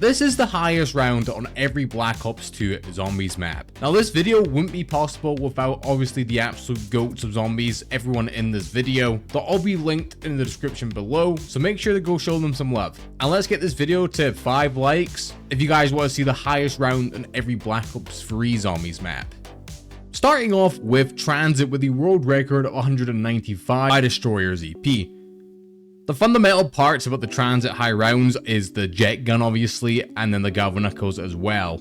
This is the highest round on every Black Ops 2 Zombies map. Now this video wouldn't be possible without obviously the absolute goats of zombies, everyone in this video. They'll all be linked in the description below, so make sure to go show them some love. And let's get this video to 5 likes if you guys want to see the highest round on every Black Ops 3 Zombies map. Starting off with Transit with the world record of 195 by Destroyer's EP. The fundamental parts about the Transit high rounds is the jet gun obviously, and then the galvanicals as well.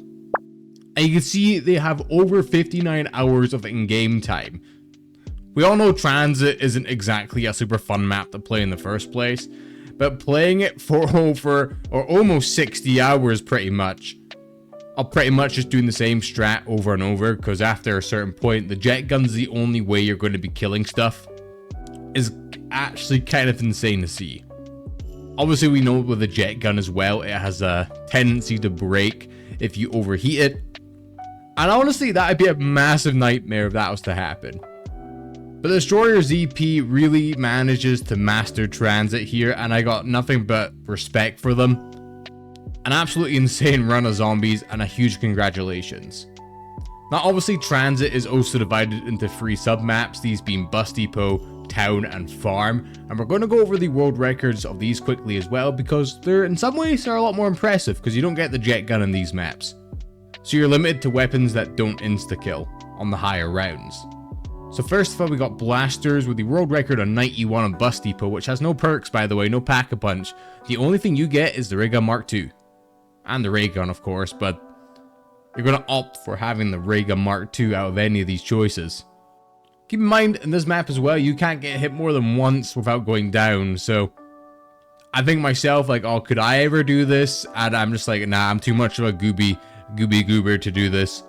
And you can see they have over 59 hours of in-game time. We all know Transit isn't exactly a super fun map to play in the first place, but playing it for over or almost 60 hours pretty much, I'll pretty much just doing the same strat over and over, because after a certain point the jet gun's the only way you're going to be killing stuff, is actually kind of insane to see. Obviously we know with the jet gun as well, it has a tendency to break if you overheat it, and honestly that'd be a massive nightmare if that was to happen. But Destroyer's EP really manages to master Transit here, and I got nothing but respect for them. An absolutely insane run of zombies and a huge congratulations. Now obviously Transit is also divided into 3 sub-maps, these being Bus Depot, Town and Farm, and we're going to go over the world records of these quickly as well, because they're in some ways are a lot more impressive because you don't get the jet gun in these maps. So you're limited to weapons that don't insta-kill on the higher rounds. So first of all we got Blasters with the world record on 91 on Bus Depot, which has no perks by the way, no pack-a-punch. The only thing you get is the Ray Gun Mark II. And the Ray Gun of course, but you're going to opt for having the Ray Gun Mark II out of any of these choices. Keep in mind, in this map as well, you can't get hit more than once without going down, so I think myself, like, oh, could I ever do this? And I'm just like, nah, I'm too much of a gooby goober to do this.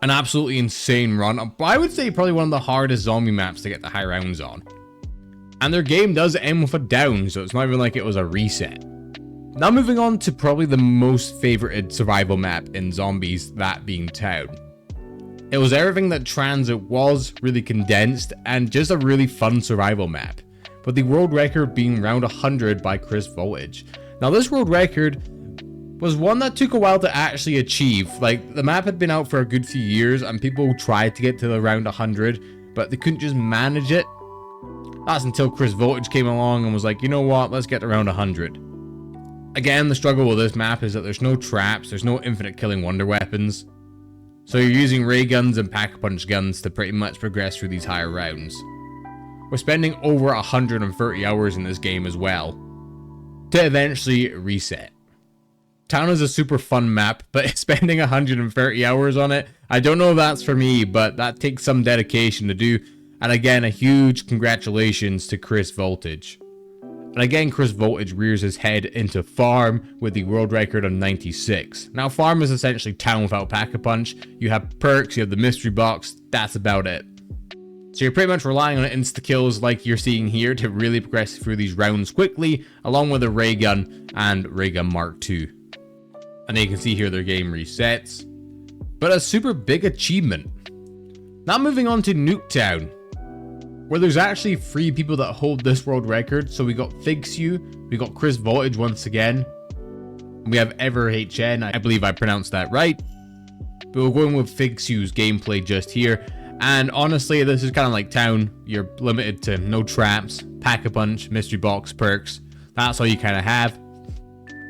An absolutely insane run. I would say probably one of the hardest zombie maps to get the high rounds on. And their game does end with a down, so it's not even like it was a reset. Now moving on to probably the most favorited survival map in zombies, that being Town. It was everything that Transit was, really condensed, and just a really fun survival map, with the world record being round 100 by Chris Voltage. Now this world record was one that took a while to actually achieve. Like, the map had been out for a good few years and people tried to get to the round 100, but they couldn't just manage it. That's until Chris Voltage came along and was like, you know what, let's get to round 100. Again, the struggle with this map is that there's no traps, there's no infinite killing wonder weapons. So you're using ray guns and pack-a-punch guns to pretty much progress through these higher rounds. We're spending over 130 hours in this game as well, to eventually reset. Town is a super fun map, but spending 130 hours on it, I don't know if that's for me, but that takes some dedication to do. And again, a huge congratulations to Chris Voltage. And again, Chris Voltage rears his head into Farm with the world record on 96. Now, Farm is essentially Town without Pack-a-Punch. You have perks, you have the mystery box, that's about it. So you're pretty much relying on insta-kills like you're seeing here to really progress through these rounds quickly, along with a Ray Gun and Ray Gun Mark II. And you can see here their game resets. But a super big achievement. Now moving on to Nuketown, where there's actually 3 people that hold this world record. So we got Figsu, we got Chris Voltage once again, we have EverHN, I believe I pronounced that right, but we're going with Figsu's gameplay just here. And honestly, this is kind of like Town. You're limited to no traps, pack-a-punch, mystery box, perks. That's all you kind of have.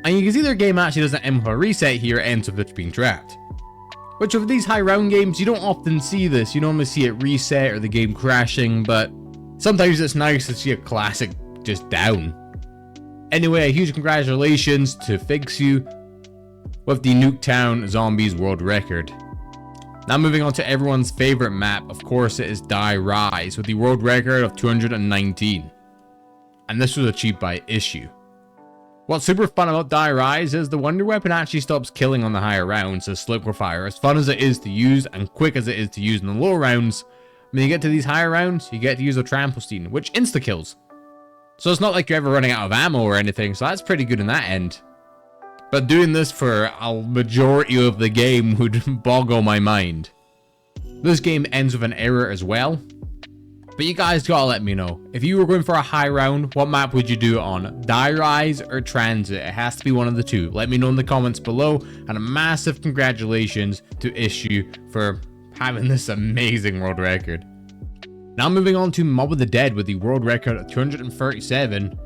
And you can see their game actually doesn't end with a reset here, it ends with it being trapped. Which with these high round games, you don't often see this. You normally see it reset or the game crashing, but sometimes it's nice to see a classic just down. Anyway, a huge congratulations to Figsu with the Nuketown Zombies world record. Now moving on to everyone's favorite map, of course it is Die Rise with the world record of 219. And this was achieved by Issue. What's super fun about Die Rise is the wonder weapon actually stops killing on the higher rounds, so Liquefire, as fun as it is to use and quick as it is to use in the lower rounds, when you get to these higher rounds, you get to use a Trampoline, which insta-kills. So it's not like you're ever running out of ammo or anything, so that's pretty good in that end. But doing this for a majority of the game would boggle my mind. This game ends with an error as well. But you guys gotta let me know, if you were going for a high round, what map would you do it on? Die Rise or Transit? It has to be one of the two. Let me know in the comments below, and a massive congratulations to Issue for having this amazing world record. Now moving on to Mob of the Dead with the world record of 237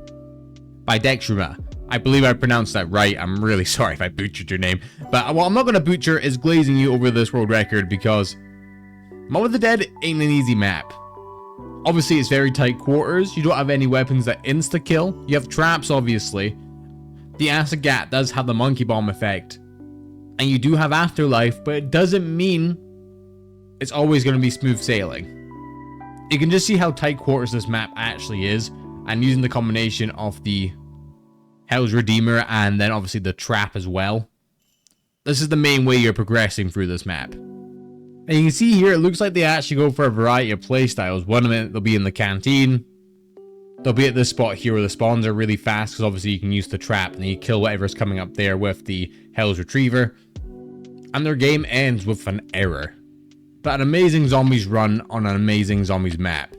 by Dextruma. I believe I pronounced that right. I'm really sorry if I butchered your name. But what I'm not going to butcher is glazing you over this world record, because Mob of the Dead ain't an easy map. Obviously, it's very tight quarters. You don't have any weapons that insta-kill. You have traps, obviously. The acid gat does have the monkey bomb effect. And you do have afterlife, but it doesn't mean it's always going to be smooth sailing. You can just see how tight quarters this map actually is. And using the combination of the Hell's Redeemer and then obviously the trap as well. This is the main way you're progressing through this map. And you can see here, it looks like they actually go for a variety of playstyles. One minute they'll be in the canteen. They'll be at this spot here where the spawns are really fast, because obviously you can use the trap and you kill whatever's coming up there with the Hell's Retriever. And their game ends with an error. But an amazing zombies run on an amazing zombies map.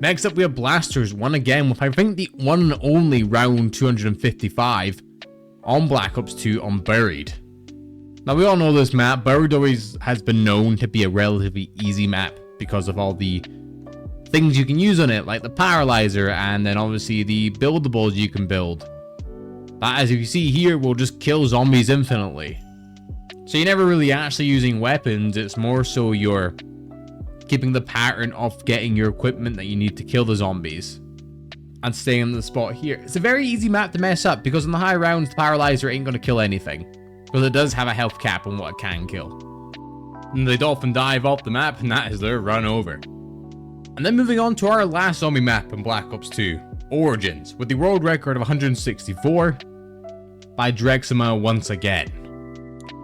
Next up we have Blasters, one again with I think the one and only round 255 on Black Ops 2 on Buried. Now we all know this map. Buried always has been known to be a relatively easy map because of all the things you can use on it, like the paralyzer and then obviously the buildables you can build. That, as you see here, will just kill zombies infinitely. So you're never really actually using weapons, it's more so you're keeping the pattern of getting your equipment that you need to kill the zombies and staying in the spot here. It's a very easy map to mess up because in the high rounds the paralyzer ain't going to kill anything. Because it does have a health cap on what it can kill. And they dolphin dive off the map, and that is their run over. And then moving on to our last zombie map in Black Ops 2, Origins, with the world record of 164 by Drexima once again.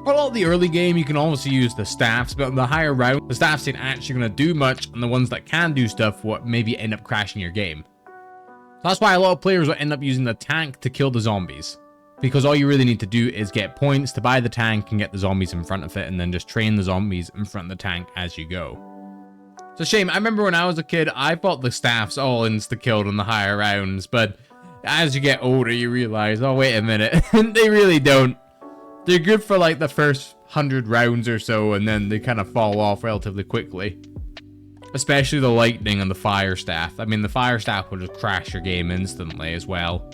A lot of the early game you can also use the staffs, but in the higher round, the staffs ain't actually going to do much, and the ones that can do stuff will maybe end up crashing your game. So that's why a lot of players will end up using the tank to kill the zombies. Because all you really need to do is get points to buy the tank and get the zombies in front of it, and then just train the zombies in front of the tank as you go. It's a shame. I remember when I was a kid, I thought the staffs all insta-killed in the higher rounds, but as you get older, you realize, oh, wait a minute, they really don't. They're good for like the first 100 rounds or so, and then they kind of fall off relatively quickly. Especially the lightning and the fire staff. I mean, the fire staff will just crash your game instantly as well.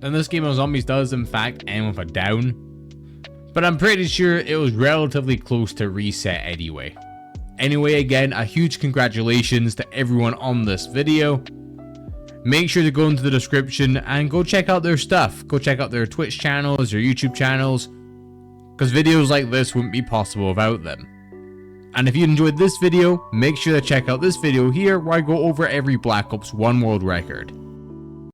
And this game of zombies does in fact end with a down, but I'm pretty sure it was relatively close to reset anyway. Anyway, again, a huge congratulations to everyone on this video. Make sure to go into the description and go check out their stuff. Go check out their Twitch channels, their YouTube channels, because videos like this wouldn't be possible without them. And if you enjoyed this video, make sure to check out this video here where I go over every Black Ops 1 world record.